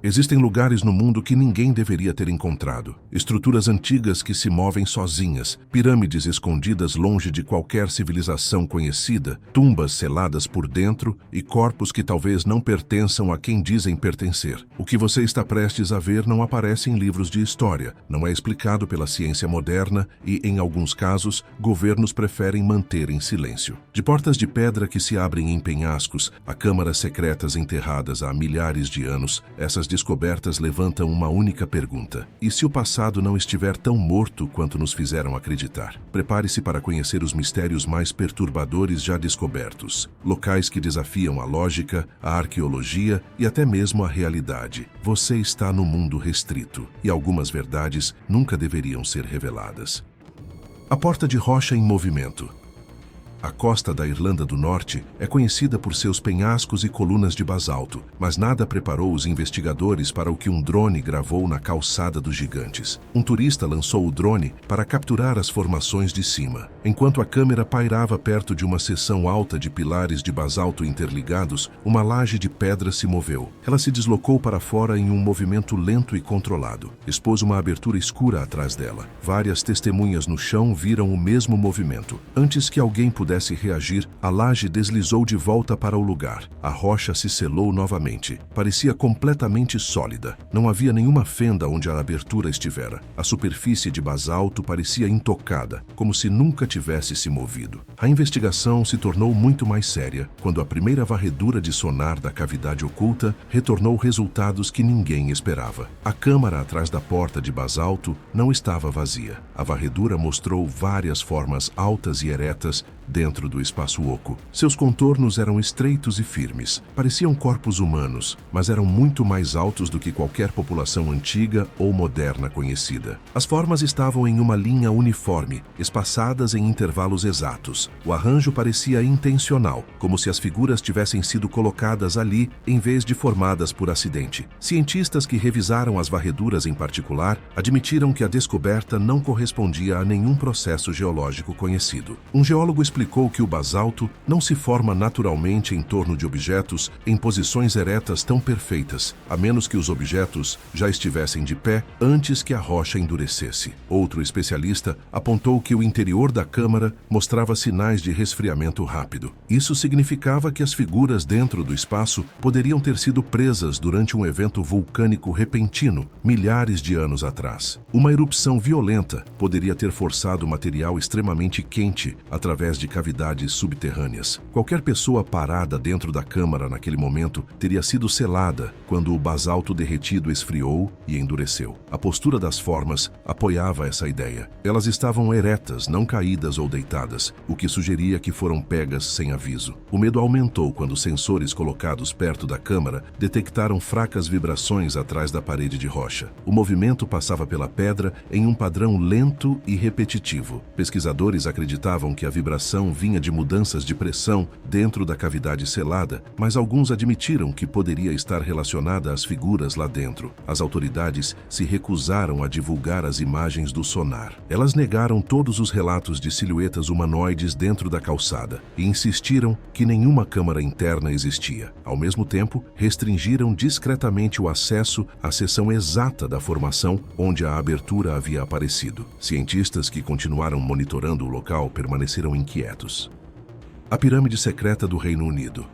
Existem lugares no mundo que ninguém deveria ter encontrado. Estruturas antigas que se movem sozinhas, pirâmides escondidas longe de qualquer civilização conhecida, tumbas seladas por dentro e corpos que talvez não pertençam a quem dizem pertencer. O que você está prestes a ver não aparece em livros de história, não é explicado pela ciência moderna e, em alguns casos, governos preferem manter em silêncio. De portas de pedra que se abrem em penhascos a câmaras secretas enterradas há milhares de anos, essas descobertas levantam uma única pergunta: e se o passado não estiver tão morto quanto nos fizeram acreditar? Prepare-se para conhecer os mistérios mais perturbadores já descobertos, locais que desafiam a lógica, a arqueologia e até mesmo a realidade. Você está no mundo restrito, e algumas verdades nunca deveriam ser reveladas. A porta de rocha em movimento. A costa da Irlanda do Norte é conhecida por seus penhascos e colunas de basalto, mas nada preparou os investigadores para o que um drone gravou na calçada dos gigantes. Um turista lançou o drone para capturar as formações de cima. Enquanto a câmera pairava perto de uma seção alta de pilares de basalto interligados, uma laje de pedra se moveu. Ela se deslocou para fora em um movimento lento e controlado. Expôs uma abertura escura atrás dela. Várias testemunhas no chão viram o mesmo movimento. Antes que alguém pudesse reagir, a laje deslizou de volta para o lugar. A rocha se selou novamente. Parecia completamente sólida. Não havia nenhuma fenda onde a abertura estivera. A superfície de basalto parecia intocada, como se nunca tivesse se movido. A investigação se tornou muito mais séria quando a primeira varredura de sonar da cavidade oculta retornou resultados que ninguém esperava. A câmara atrás da porta de basalto não estava vazia. A varredura mostrou várias formas altas e eretas dentro do espaço oco. Seus contornos eram estreitos e firmes. Pareciam corpos humanos, mas eram muito mais altos do que qualquer população antiga ou moderna conhecida. As formas estavam em uma linha uniforme, espaçadas em intervalos exatos. O arranjo parecia intencional, como se as figuras tivessem sido colocadas ali em vez de formadas por acidente. Cientistas que revisaram as varreduras em particular admitiram que a descoberta não correspondia a nenhum processo geológico conhecido. Um geólogo explicou que o basalto não se forma naturalmente em torno de objetos em posições eretas tão perfeitas, a menos que os objetos já estivessem de pé antes que a rocha endurecesse. Outro especialista apontou que o interior da câmara mostrava sinais de resfriamento rápido. Isso significava que as figuras dentro do espaço poderiam ter sido presas durante um evento vulcânico repentino, milhares de anos atrás. Uma erupção violenta poderia ter forçado material extremamente quente através de cavidades subterrâneas. Qualquer pessoa parada dentro da câmara naquele momento teria sido selada quando o basalto derretido esfriou e endureceu. A postura das formas apoiava essa ideia. Elas estavam eretas, não caídas ou deitadas, o que sugeria que foram pegas sem aviso. O medo aumentou quando sensores colocados perto da câmara detectaram fracas vibrações atrás da parede de rocha. O movimento passava pela pedra em um padrão lento e repetitivo. Pesquisadores acreditavam que a vibração vinha de mudanças de pressão dentro da cavidade selada, mas alguns admitiram que poderia estar relacionada às figuras lá dentro. As autoridades se recusaram a divulgar as imagens do sonar. Elas negaram todos os relatos de silhuetas humanoides dentro da calçada e insistiram que nenhuma câmara interna existia. Ao mesmo tempo, restringiram discretamente o acesso à seção exata da formação onde a abertura havia aparecido. Cientistas que continuaram monitorando o local permaneceram inquietos. A pirâmide secreta do Reino Unido.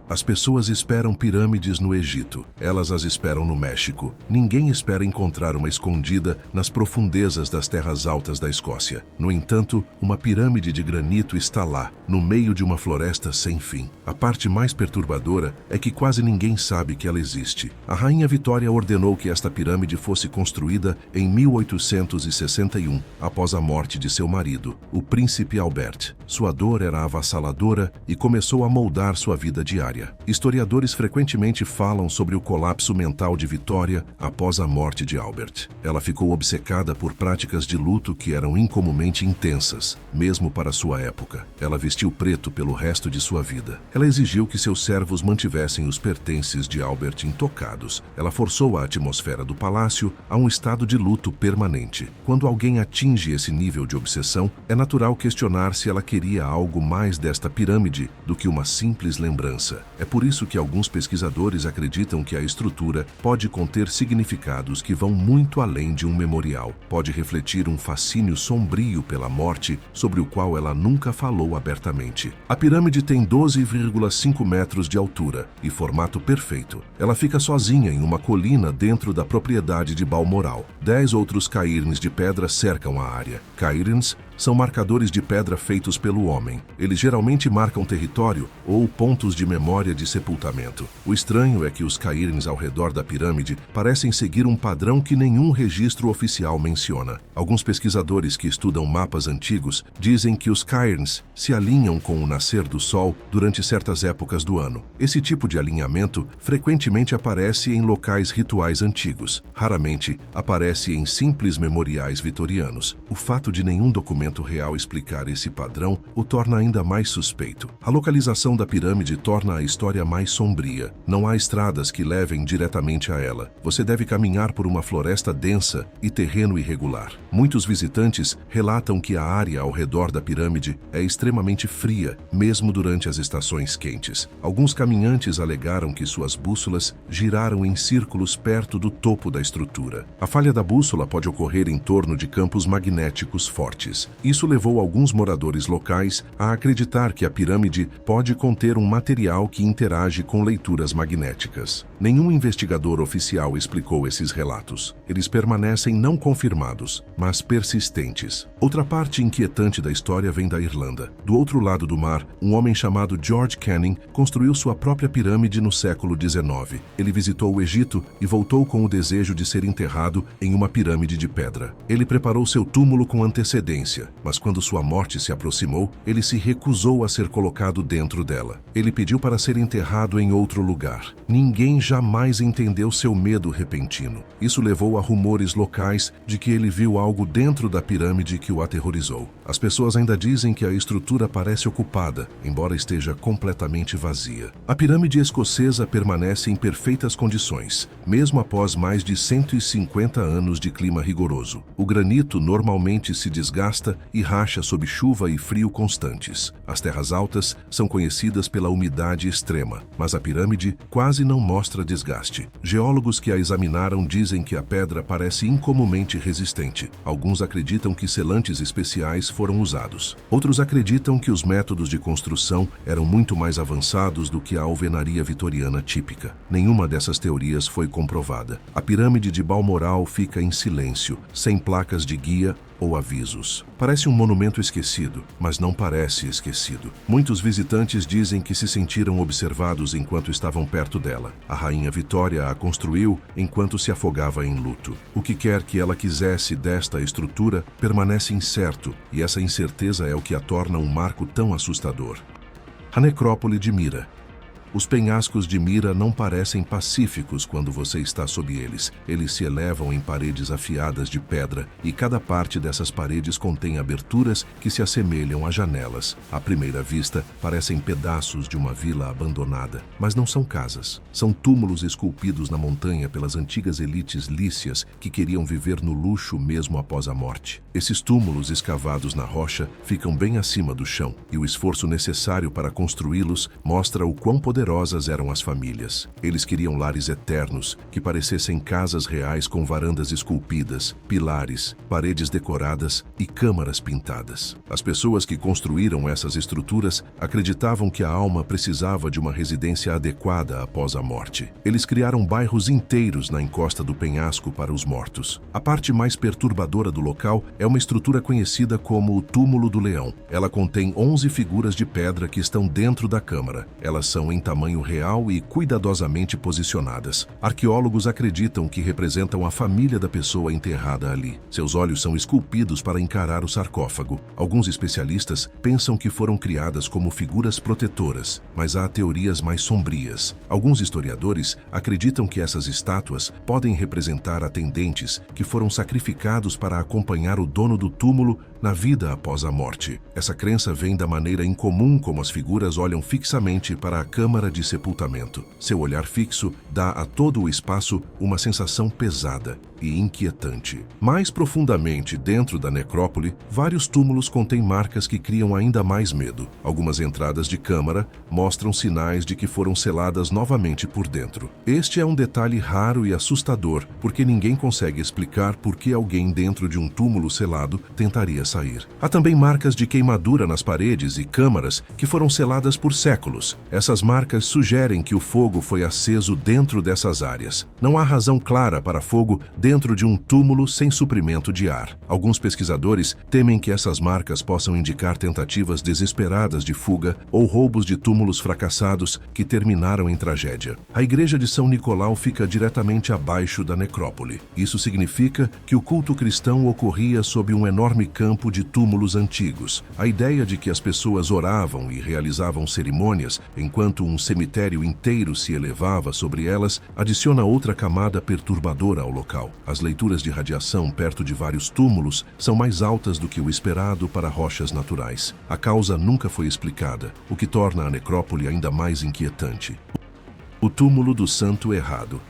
As pessoas esperam pirâmides no Egito. Elas as esperam no México. Ninguém espera encontrar uma escondida nas profundezas das terras altas da Escócia. No entanto, uma pirâmide de granito está lá, no meio de uma floresta sem fim. A parte mais perturbadora é que quase ninguém sabe que ela existe. A Rainha Vitória ordenou que esta pirâmide fosse construída em 1861, após a morte de seu marido, o príncipe Albert. Sua dor era avassaladora e começou a moldar sua vida diária. Historiadores frequentemente falam sobre o colapso mental de Vitória após a morte de Albert. Ela ficou obcecada por práticas de luto que eram incomumente intensas, mesmo para sua época. Ela vestiu preto pelo resto de sua vida. Ela exigiu que seus servos mantivessem os pertences de Albert intocados. Ela forçou a atmosfera do palácio a um estado de luto permanente. Quando alguém atinge esse nível de obsessão, é natural questionar se ela queria algo mais desta pirâmide do que uma simples lembrança. É por isso que alguns pesquisadores acreditam que a estrutura pode conter significados que vão muito além de um memorial. Pode refletir um fascínio sombrio pela morte, sobre o qual ela nunca falou abertamente. A pirâmide tem 12,5 metros de altura e formato perfeito. Ela fica sozinha em uma colina dentro da propriedade de Balmoral. 10 outros cairns de pedra cercam a área. Cairns são marcadores de pedra feitos pelo homem. Eles geralmente marcam território ou pontos de memória de sepultamento. O estranho é que os cairns ao redor da pirâmide parecem seguir um padrão que nenhum registro oficial menciona. Alguns pesquisadores que estudam mapas antigos dizem que os cairns se alinham com o nascer do sol durante certas épocas do ano. Esse tipo de alinhamento frequentemente aparece em locais rituais antigos. Raramente aparece em simples memoriais vitorianos. O fato de nenhum documento real explicar esse padrão o torna ainda mais suspeito. A localização da pirâmide torna a história mais sombria. Não há estradas que levem diretamente a ela. Você deve caminhar por uma floresta densa e terreno irregular. Muitos visitantes relatam que a área ao redor da pirâmide é extremamente fria, mesmo durante as estações quentes. Alguns caminhantes alegaram que suas bússolas giraram em círculos perto do topo da estrutura. A falha da bússola pode ocorrer em torno de campos magnéticos fortes. Isso levou alguns moradores locais a acreditar que a pirâmide pode conter um material que interage com leituras magnéticas. Nenhum investigador oficial explicou esses relatos. Eles permanecem não confirmados, mas persistentes. Outra parte inquietante da história vem da Irlanda. Do outro lado do mar, um homem chamado George Canning construiu sua própria pirâmide no século XIX. Ele visitou o Egito e voltou com o desejo de ser enterrado em uma pirâmide de pedra. Ele preparou seu túmulo com antecedência, mas quando sua morte se aproximou, ele se recusou a ser colocado dentro dela. Ele pediu para ser enterrado em outro lugar. Ninguém jamais entendeu seu medo repentino. Isso levou a rumores locais de que ele viu algo dentro da pirâmide que o aterrorizou. As pessoas ainda dizem que a estrutura parece ocupada, embora esteja completamente vazia. A pirâmide escocesa permanece em perfeitas condições, mesmo após mais de 150 anos de clima rigoroso. O granito normalmente se desgasta e racha sob chuva e frio constantes. As terras altas são conhecidas pela umidade extrema, mas a pirâmide quase não mostra desgaste. Geólogos que a examinaram dizem que a pedra parece incomumente resistente. Alguns acreditam que selantes especiais foram usados. Outros acreditam que os métodos de construção eram muito mais avançados do que a alvenaria vitoriana típica. Nenhuma dessas teorias foi comprovada. A pirâmide de Balmoral fica em silêncio, sem placas de guia ou avisos. Parece um monumento esquecido, mas não parece esquecido. Muitos visitantes dizem que se sentiram observados enquanto estavam perto dela. A rainha Vitória a construiu enquanto se afogava em luto. O que quer que ela quisesse desta estrutura permanece incerto, e essa incerteza é o que a torna um marco tão assustador. A necrópole de Mira. Os penhascos de Mira não parecem pacíficos quando você está sob eles. Eles se elevam em paredes afiadas de pedra e cada parte dessas paredes contém aberturas que se assemelham a janelas. À primeira vista, parecem pedaços de uma vila abandonada, mas não são casas. São túmulos esculpidos na montanha pelas antigas elites lícias que queriam viver no luxo mesmo após a morte. Esses túmulos escavados na rocha ficam bem acima do chão e o esforço necessário para construí-los mostra o quão poderosas eram as famílias. Eles queriam lares eternos, que parecessem casas reais com varandas esculpidas, pilares, paredes decoradas e câmaras pintadas. As pessoas que construíram essas estruturas acreditavam que a alma precisava de uma residência adequada após a morte. Eles criaram bairros inteiros na encosta do penhasco para os mortos. A parte mais perturbadora do local é uma estrutura conhecida como o Túmulo do Leão. Ela contém 11 figuras de pedra que estão dentro da câmara. Elas são em tamanho real e cuidadosamente posicionadas. Arqueólogos acreditam que representam a família da pessoa enterrada ali. Seus olhos são esculpidos para encarar o sarcófago. Alguns especialistas pensam que foram criadas como figuras protetoras, mas há teorias mais sombrias. Alguns historiadores acreditam que essas estátuas podem representar atendentes que foram sacrificados para acompanhar o dono do túmulo na vida após a morte. Essa crença vem da maneira incomum como as figuras olham fixamente para a câmara de sepultamento. Seu olhar fixo dá a todo o espaço uma sensação pesada e inquietante. Mais profundamente dentro da necrópole, vários túmulos contêm marcas que criam ainda mais medo. Algumas entradas de câmara mostram sinais de que foram seladas novamente por dentro. Este é um detalhe raro e assustador, porque ninguém consegue explicar por que alguém dentro de um túmulo selado tentaria sair. Há também marcas de queimadura nas paredes e câmaras que foram seladas por séculos. Essas marcas sugerem que o fogo foi aceso dentro dessas áreas. Não há razão clara para fogo dentro de um túmulo sem suprimento de ar. Alguns pesquisadores temem que essas marcas possam indicar tentativas desesperadas de fuga ou roubos de túmulos fracassados que terminaram em tragédia. A igreja de São Nicolau fica diretamente abaixo da necrópole. Isso significa que o culto cristão ocorria sob um enorme campo de túmulos antigos. A ideia de que as pessoas oravam e realizavam cerimônias enquanto um cemitério inteiro se elevava sobre elas adiciona outra camada perturbadora ao local. As leituras de radiação perto de vários túmulos são mais altas do que o esperado para rochas naturais. A causa nunca foi explicada, o que torna a necrópole ainda mais inquietante. O túmulo do santo errado.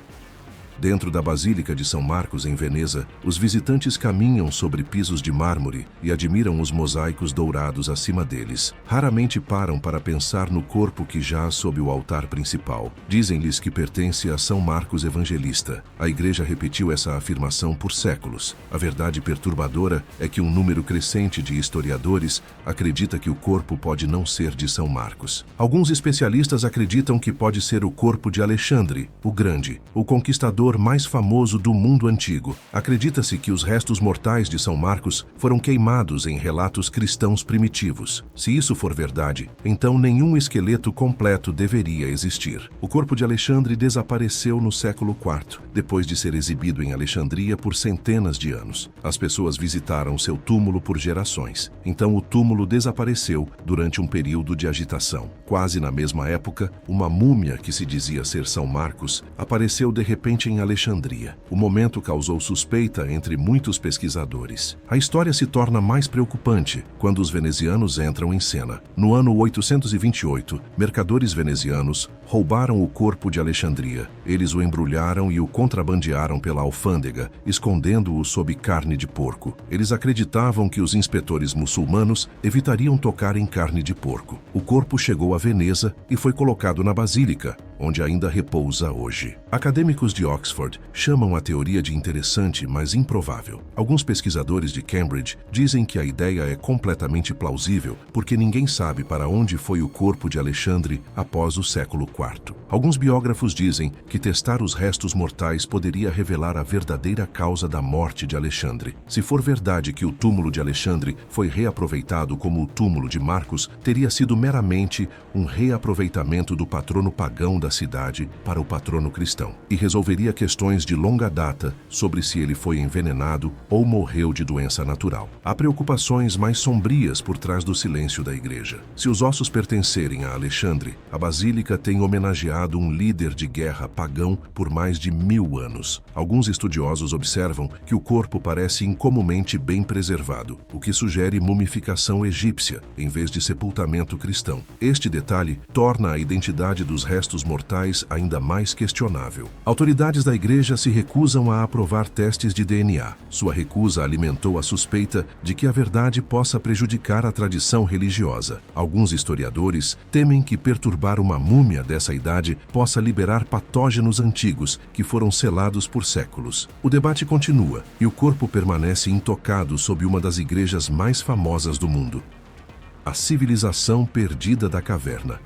Dentro da Basílica de São Marcos, em Veneza, os visitantes caminham sobre pisos de mármore e admiram os mosaicos dourados acima deles. Raramente param para pensar no corpo que jaz sob o altar principal. Dizem-lhes que pertence a São Marcos Evangelista. A Igreja repetiu essa afirmação por séculos. A verdade perturbadora é que um número crescente de historiadores acredita que o corpo pode não ser de São Marcos. Alguns especialistas acreditam que pode ser o corpo de Alexandre, o Grande, o conquistador mais famoso do mundo antigo. Acredita-se que os restos mortais de São Marcos foram queimados em relatos cristãos primitivos. Se isso for verdade, então nenhum esqueleto completo deveria existir. O corpo de Alexandre desapareceu no século IV, depois de ser exibido em Alexandria por centenas de anos. As pessoas visitaram seu túmulo por gerações. Então o túmulo desapareceu durante um período de agitação. Quase na mesma época, uma múmia que se dizia ser São Marcos apareceu de repente em Alexandria. O momento causou suspeita entre muitos pesquisadores. A história se torna mais preocupante quando os venezianos entram em cena. No ano 828, mercadores venezianos roubaram o corpo de Alexandria. Eles o embrulharam e o contrabandearam pela alfândega, escondendo-o sob carne de porco. Eles acreditavam que os inspetores muçulmanos evitariam tocar em carne de porco. O corpo chegou a Veneza e foi colocado na Basílica, onde ainda repousa hoje. Acadêmicos de Oxford chamam a teoria de interessante, mas improvável. Alguns pesquisadores de Cambridge dizem que a ideia é completamente plausível, porque ninguém sabe para onde foi o corpo de Alexandre após o século IV. Alguns biógrafos dizem que testar os restos mortais poderia revelar a verdadeira causa da morte de Alexandre. Se for verdade que o túmulo de Alexandre foi reaproveitado como o túmulo de Marcos, teria sido meramente um reaproveitamento do patrono pagão da cidade para o patrono cristão, e resolveria questões de longa data sobre se ele foi envenenado ou morreu de doença natural. Há preocupações mais sombrias por trás do silêncio da igreja. Se os ossos pertencerem a Alexandre, a Basílica tem homenageado um líder de guerra pagão por mais de 1000 anos. Alguns estudiosos observam que o corpo parece incomumente bem preservado, o que sugere mumificação egípcia, em vez de sepultamento cristão. Este detalhe torna a identidade dos restos mortais ainda mais questionável. Autoridades da igreja se recusam a aprovar testes de DNA. Sua recusa alimentou a suspeita de que a verdade possa prejudicar a tradição religiosa. Alguns historiadores temem que perturbar uma múmia dessa idade possa liberar patógenos antigos que foram selados por séculos. O debate continua e o corpo permanece intocado sob uma das igrejas mais famosas do mundo. A civilização perdida da caverna.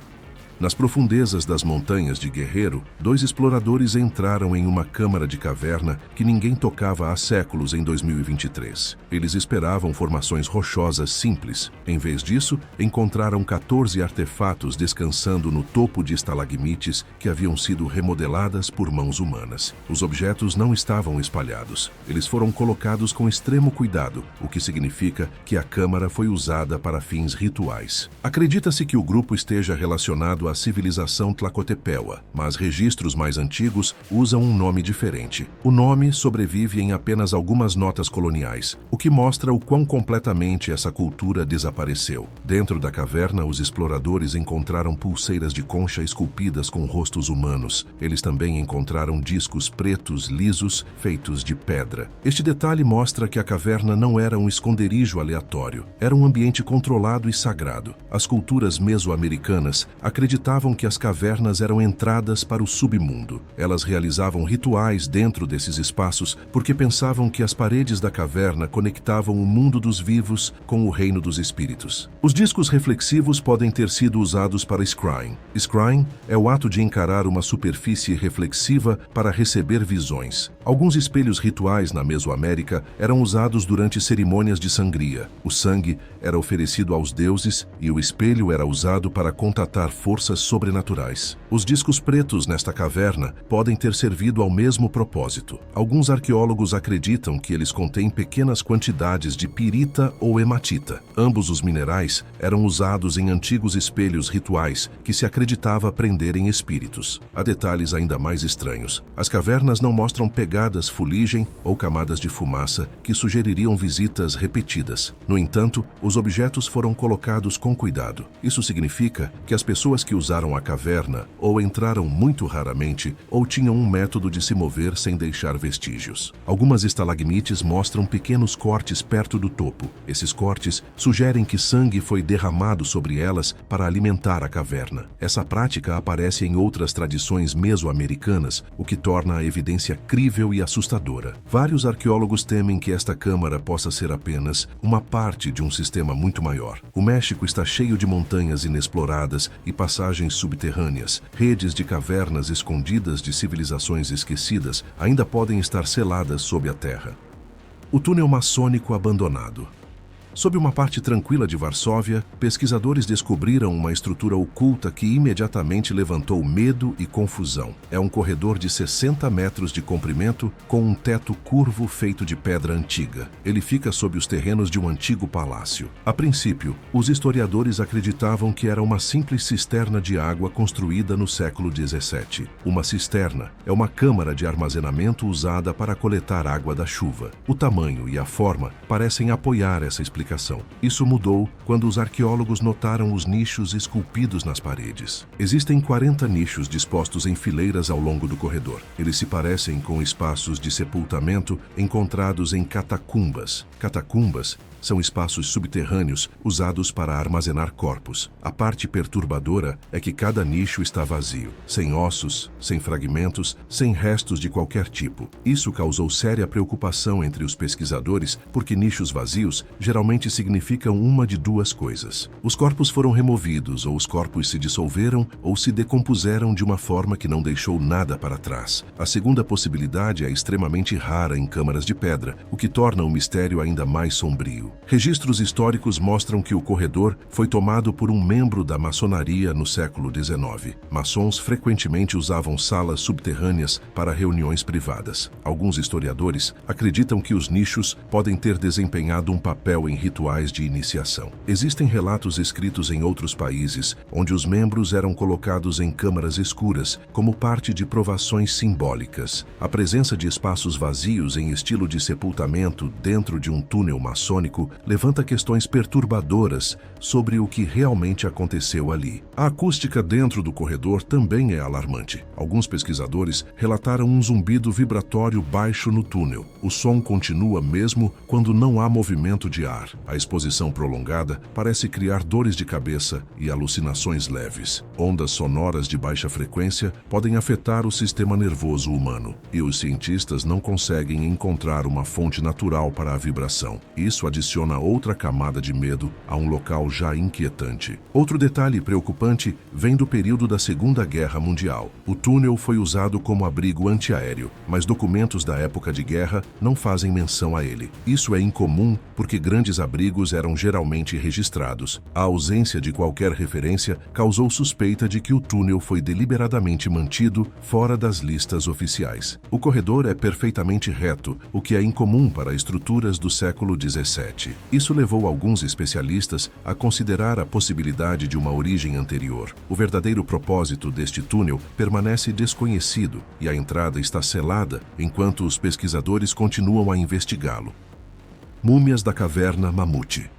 Nas profundezas das montanhas de Guerreiro, 2 exploradores entraram em uma câmara de caverna que ninguém tocava há séculos em 2023. Eles esperavam formações rochosas simples. Em vez disso, encontraram 14 artefatos descansando no topo de estalagmites que haviam sido remodeladas por mãos humanas. Os objetos não estavam espalhados. Eles foram colocados com extremo cuidado, o que significa que a câmara foi usada para fins rituais. Acredita-se que o grupo esteja relacionado a civilização Tlacotepewa, mas registros mais antigos usam um nome diferente. O nome sobrevive em apenas algumas notas coloniais, o que mostra o quão completamente essa cultura desapareceu. Dentro da caverna, os exploradores encontraram pulseiras de concha esculpidas com rostos humanos. Eles também encontraram discos pretos lisos feitos de pedra. Este detalhe mostra que a caverna não era um esconderijo aleatório, era um ambiente controlado e sagrado. As culturas mesoamericanas acreditavam que as cavernas eram entradas para o submundo. Elas realizavam rituais dentro desses espaços porque pensavam que as paredes da caverna conectavam o mundo dos vivos com o reino dos espíritos. Os discos reflexivos podem ter sido usados para scrying. Scrying é o ato de encarar uma superfície reflexiva para receber visões. Alguns espelhos rituais na Mesoamérica eram usados durante cerimônias de sangria. O sangue era oferecido aos deuses e o espelho era usado para contatar forças sobrenaturais. Os discos pretos nesta caverna podem ter servido ao mesmo propósito. Alguns arqueólogos acreditam que eles contêm pequenas quantidades de pirita ou hematita. Ambos os minerais eram usados em antigos espelhos rituais que se acreditava prenderem espíritos. Há detalhes ainda mais estranhos. As cavernas não mostram pegadas, fuligem ou camadas de fumaça que sugeririam visitas repetidas. No entanto, os objetos foram colocados com cuidado. Isso significa que as pessoas que usaram a caverna ou entraram muito raramente ou tinham um método de se mover sem deixar vestígios. Algumas estalagmites mostram pequenos cortes perto do topo. Esses cortes sugerem que sangue foi derramado sobre elas para alimentar a caverna. Essa prática aparece em outras tradições mesoamericanas, o que torna a evidência crível e assustadora. Vários arqueólogos temem que esta câmara possa ser apenas uma parte de um sistema muito maior. O México está cheio de montanhas inexploradas e passagens subterrâneas. Redes de cavernas escondidas de civilizações esquecidas ainda podem estar seladas sob a terra. O túnel maçônico abandonado. Sob uma parte tranquila de Varsóvia, pesquisadores descobriram uma estrutura oculta que imediatamente levantou medo e confusão. É um corredor de 60 metros de comprimento com um teto curvo feito de pedra antiga. Ele fica sob os terrenos de um antigo palácio. A princípio, os historiadores acreditavam que era uma simples cisterna de água construída no século XVII. Uma cisterna é uma câmara de armazenamento usada para coletar água da chuva. O tamanho e a forma parecem apoiar essa explicação. Isso mudou quando os arqueólogos notaram os nichos esculpidos nas paredes. Existem 40 nichos dispostos em fileiras ao longo do corredor. Eles se parecem com espaços de sepultamento encontrados em catacumbas. Catacumbas são espaços subterrâneos usados para armazenar corpos. A parte perturbadora é que cada nicho está vazio, sem ossos, sem fragmentos, sem restos de qualquer tipo. Isso causou séria preocupação entre os pesquisadores, porque nichos vazios geralmente significam uma de duas coisas. Os corpos foram removidos, ou os corpos se dissolveram ou se decompuseram de uma forma que não deixou nada para trás. A segunda possibilidade é extremamente rara em câmaras de pedra, o que torna o mistério ainda mais sombrio. Registros históricos mostram que o corredor foi tomado por um membro da maçonaria no século XIX. Maçons frequentemente usavam salas subterrâneas para reuniões privadas. Alguns historiadores acreditam que os nichos podem ter desempenhado um papel em rituais de iniciação. Existem relatos escritos em outros países onde os membros eram colocados em câmaras escuras como parte de provações simbólicas. A presença de espaços vazios em estilo de sepultamento dentro de um túnel maçônico levanta questões perturbadoras sobre o que realmente aconteceu ali. A acústica dentro do corredor também é alarmante. Alguns pesquisadores relataram um zumbido vibratório baixo no túnel. O som continua mesmo quando não há movimento de ar. A exposição prolongada parece criar dores de cabeça e alucinações leves. Ondas sonoras de baixa frequência podem afetar o sistema nervoso humano, e os cientistas não conseguem encontrar uma fonte natural para a vibração. Isso adiciona outra camada de medo a um local já inquietante. Outro detalhe preocupante vem do período da Segunda Guerra Mundial. O túnel foi usado como abrigo antiaéreo, mas documentos da época de guerra não fazem menção a ele. Isso é incomum porque grandes abrigos eram geralmente registrados. A ausência de qualquer referência causou suspeita de que o túnel foi deliberadamente mantido fora das listas oficiais. O corredor é perfeitamente reto, o que é incomum para estruturas do século XVII. morte. Isso levou alguns especialistas a considerar a possibilidade de uma origem anterior. O verdadeiro propósito deste túnel permanece desconhecido e a entrada está selada enquanto os pesquisadores continuam a investigá-lo. Múmias da Caverna Mamute.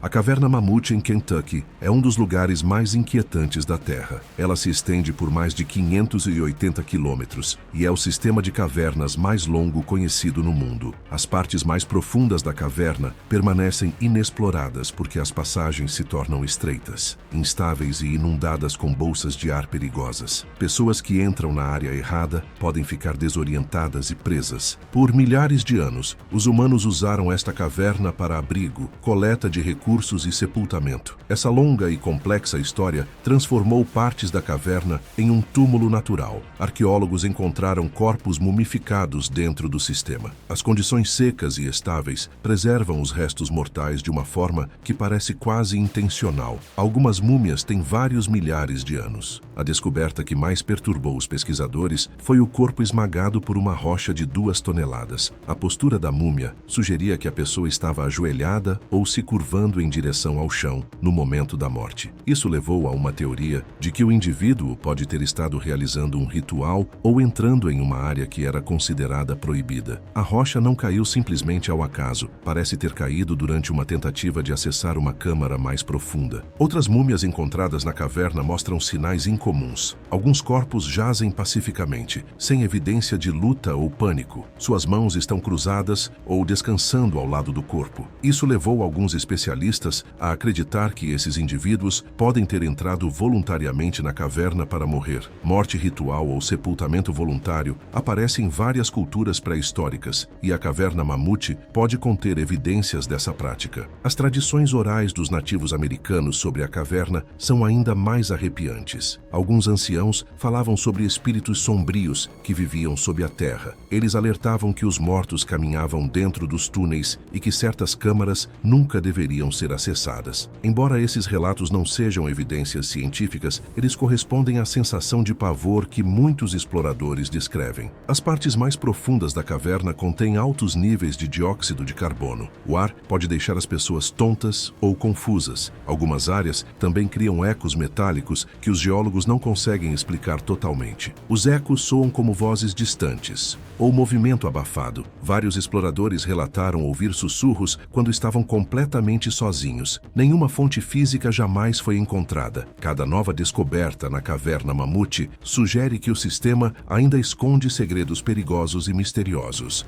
A Caverna Mamute, em Kentucky, é um dos lugares mais inquietantes da Terra. Ela se estende por mais de 580 quilômetros e é o sistema de cavernas mais longo conhecido no mundo. As partes mais profundas da caverna permanecem inexploradas porque as passagens se tornam estreitas, instáveis e inundadas com bolsas de ar perigosas. Pessoas que entram na área errada podem ficar desorientadas e presas. Por milhares de anos, os humanos usaram esta caverna para abrigo, coleta de recursos e sepultamento. Essa longa e complexa história transformou partes da caverna em um túmulo natural. Arqueólogos encontraram corpos mumificados dentro do sistema. As condições secas e estáveis preservam os restos mortais de uma forma que parece quase intencional. Algumas múmias têm vários milhares de anos. A descoberta que mais perturbou os pesquisadores foi o corpo esmagado por uma rocha de 2 toneladas. A postura da múmia sugeria que a pessoa estava ajoelhada ou se curvando em direção ao chão no momento da morte. Isso levou a uma teoria de que o indivíduo pode ter estado realizando um ritual ou entrando em uma área que era considerada proibida. A rocha não caiu simplesmente ao acaso, parece ter caído durante uma tentativa de acessar uma câmara mais profunda. Outras múmias encontradas na caverna mostram sinais incomuns. Alguns corpos jazem pacificamente, sem evidência de luta ou pânico. Suas mãos estão cruzadas ou descansando ao lado do corpo. Isso levou alguns especialistas a acreditar que esses indivíduos podem ter entrado voluntariamente na caverna para morrer. Morte ritual ou sepultamento voluntário aparece em várias culturas pré-históricas e a Caverna Mamute pode conter evidências dessa prática. As tradições orais dos nativos americanos sobre a caverna são ainda mais arrepiantes. Alguns anciãos falavam sobre espíritos sombrios que viviam sob a terra. Eles alertavam que os mortos caminhavam dentro dos túneis e que certas câmaras nunca deveriam ser acessadas. Embora esses relatos não sejam evidências científicas, eles correspondem à sensação de pavor que muitos exploradores descrevem. As partes mais profundas da caverna contêm altos níveis de dióxido de carbono. O ar pode deixar as pessoas tontas ou confusas. Algumas áreas também criam ecos metálicos que os geólogos não conseguem explicar totalmente. Os ecos soam como vozes distantes ou movimento abafado. Vários exploradores relataram ouvir sussurros quando estavam completamente sozinhos. Nenhuma fonte física jamais foi encontrada. Cada nova descoberta na Caverna Mamute sugere que o sistema ainda esconde segredos perigosos e misteriosos.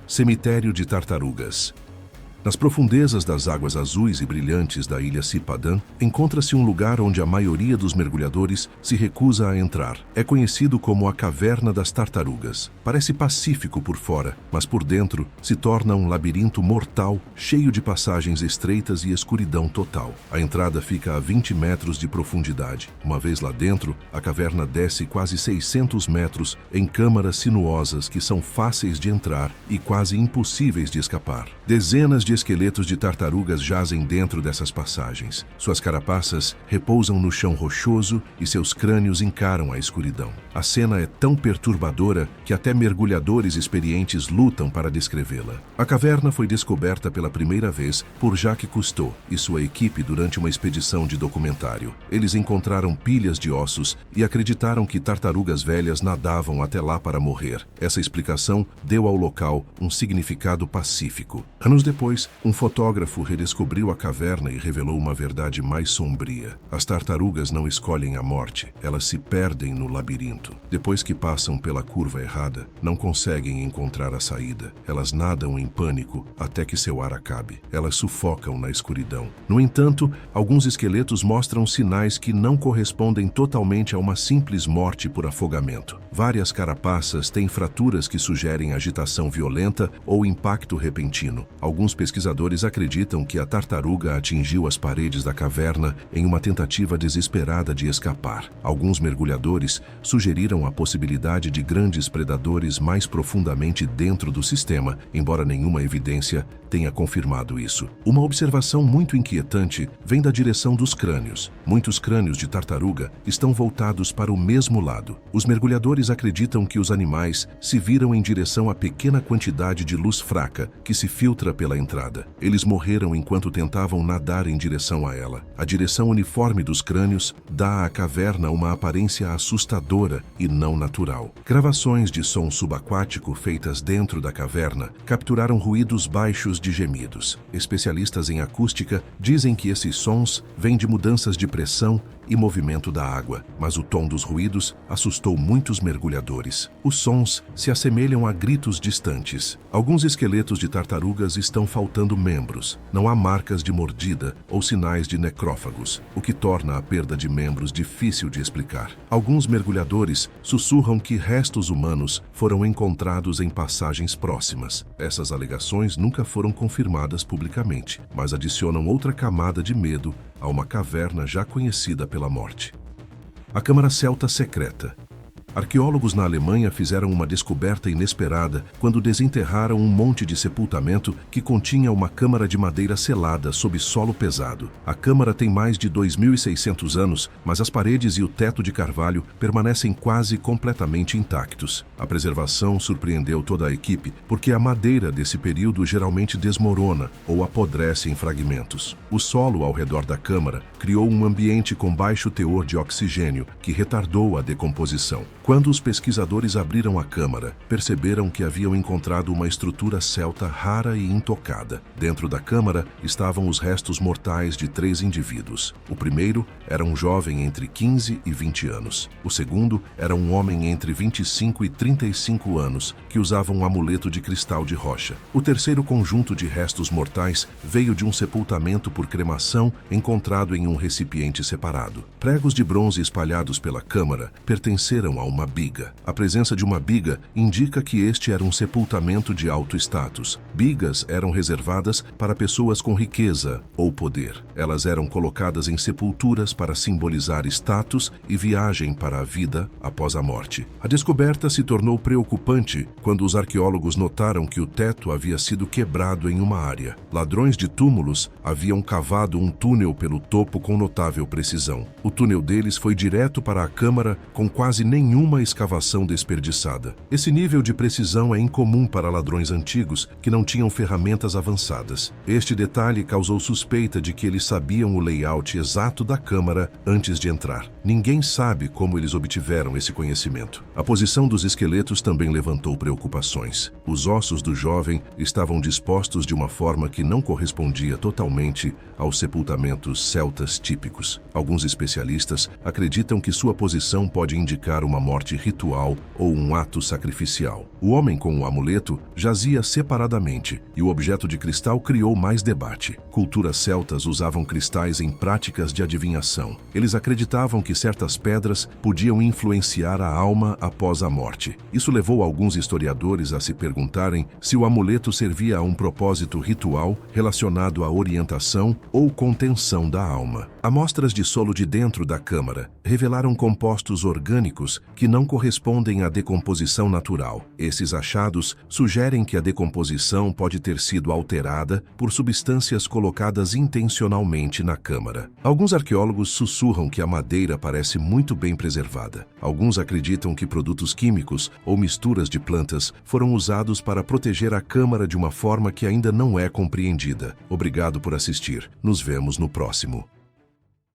Cemitério de Tartarugas. Nas profundezas das águas azuis e brilhantes da ilha Cipadã, encontra-se um lugar onde a maioria dos mergulhadores se recusa a entrar. É conhecido como a Caverna das Tartarugas. Parece pacífico por fora, mas por dentro se torna um labirinto mortal, cheio de passagens estreitas e escuridão total. A entrada fica a 20 metros de profundidade. Uma vez lá dentro, a caverna desce quase 600 metros em câmaras sinuosas que são fáceis de entrar e quase impossíveis de escapar. Dezenas de esqueletos de tartarugas jazem dentro dessas passagens. Suas carapaças repousam no chão rochoso e seus crânios encaram a escuridão. A cena é tão perturbadora que até mergulhadores experientes lutam para descrevê-la. A caverna foi descoberta pela primeira vez por Jacques Cousteau e sua equipe durante uma expedição de documentário. Eles encontraram pilhas de ossos e acreditaram que tartarugas velhas nadavam até lá para morrer. Essa explicação deu ao local um significado pacífico. Anos depois, um fotógrafo redescobriu a caverna e revelou uma verdade mais sombria. As tartarugas não escolhem a morte, elas se perdem no labirinto. Depois que passam pela curva errada, não conseguem encontrar a saída. Elas nadam em pânico até que seu ar acabe. Elas sufocam na escuridão. No entanto, alguns esqueletos mostram sinais que não correspondem totalmente a uma simples morte por afogamento. Várias carapaças têm fraturas que sugerem agitação violenta ou impacto repentino. Alguns pesquisadores acreditam que a tartaruga atingiu as paredes da caverna em uma tentativa desesperada de escapar. Alguns mergulhadores sugeriram a possibilidade de grandes predadores mais profundamente dentro do sistema, embora nenhuma evidência tenha confirmado isso. Uma observação muito inquietante vem da direção dos crânios. Muitos crânios de tartaruga estão voltados para o mesmo lado. Os mergulhadores acreditam que os animais se viram em direção à pequena quantidade de luz fraca que se filtra pela entrada entrada. Eles morreram enquanto tentavam nadar em direção a ela. A direção uniforme dos crânios dá à caverna uma aparência assustadora e não natural. Gravações de som subaquático feitas dentro da caverna capturaram ruídos baixos de gemidos. Especialistas em acústica dizem que esses sons vêm de mudanças de pressão e movimento da água, mas o tom dos ruídos assustou muitos mergulhadores. Os sons se assemelham a gritos distantes. Alguns esqueletos de tartarugas estão faltando membros. Não há marcas de mordida ou sinais de necrófagos, o que torna a perda de membros difícil de explicar. Alguns mergulhadores sussurram que restos humanos foram encontrados em passagens próximas. Essas alegações nunca foram confirmadas publicamente, mas adicionam outra camada de medo a uma caverna já conhecida pela morte. A Câmara Celta Secreta. Arqueólogos na Alemanha fizeram uma descoberta inesperada quando desenterraram um monte de sepultamento que continha uma câmara de madeira selada sob solo pesado. A câmara tem mais de 2.600 anos, mas as paredes e o teto de carvalho permanecem quase completamente intactos. A preservação surpreendeu toda a equipe, porque a madeira desse período geralmente desmorona ou apodrece em fragmentos. O solo ao redor da câmara criou um ambiente com baixo teor de oxigênio que retardou a decomposição. Quando os pesquisadores abriram a câmara, perceberam que haviam encontrado uma estrutura celta rara e intocada. Dentro da câmara estavam os restos mortais de 3 indivíduos. O primeiro era um jovem entre 15 e 20 anos. O segundo era um homem entre 25 e 35 anos, que usava um amuleto de cristal de rocha. O terceiro conjunto de restos mortais veio de um sepultamento por cremação encontrado em um recipiente separado. Pregos de bronze espalhados pela câmara pertenceram a uma biga. A presença de uma biga indica que este era um sepultamento de alto status. Bigas eram reservadas para pessoas com riqueza ou poder. Elas eram colocadas em sepulturas para simbolizar status e viagem para a vida após a morte. A descoberta se tornou preocupante quando os arqueólogos notaram que o teto havia sido quebrado em uma área. Ladrões de túmulos haviam cavado um túnel pelo topo com notável precisão. O túnel deles foi direto para a câmara com quase nenhuma escavação desperdiçada. Esse nível de precisão é incomum para ladrões antigos que não tinham ferramentas avançadas. Este detalhe causou suspeita de que eles sabiam o layout exato da câmara antes de entrar. Ninguém sabe como eles obtiveram esse conhecimento. A posição dos esqueletos também levantou preocupações. Os ossos do jovem estavam dispostos de uma forma que não correspondia totalmente aos sepultamentos celtas típicos. Alguns especialistas acreditam que sua posição pode indicar uma morte ritual ou um ato sacrificial. O homem com o amuleto jazia separadamente e o objeto de cristal criou mais debate. Culturas celtas usavam cristais em práticas de adivinhação. Eles acreditavam que certas pedras podiam influenciar a alma após a morte. Isso levou alguns historiadores a se perguntarem se o amuleto servia a um propósito ritual relacionado à orientação ou contenção da alma. Amostras de solo de dentro da câmara revelaram compostos orgânicos que não correspondem à decomposição natural. Esses achados sugerem que a decomposição pode ter sido alterada por substâncias colocadas intencionalmente na câmara. Alguns arqueólogos sussurram que a madeira parece muito bem preservada. Alguns acreditam que produtos químicos ou misturas de plantas foram usados para proteger a câmara de uma forma que ainda não é compreendida. Obrigado por assistir. Nos vemos no próximo.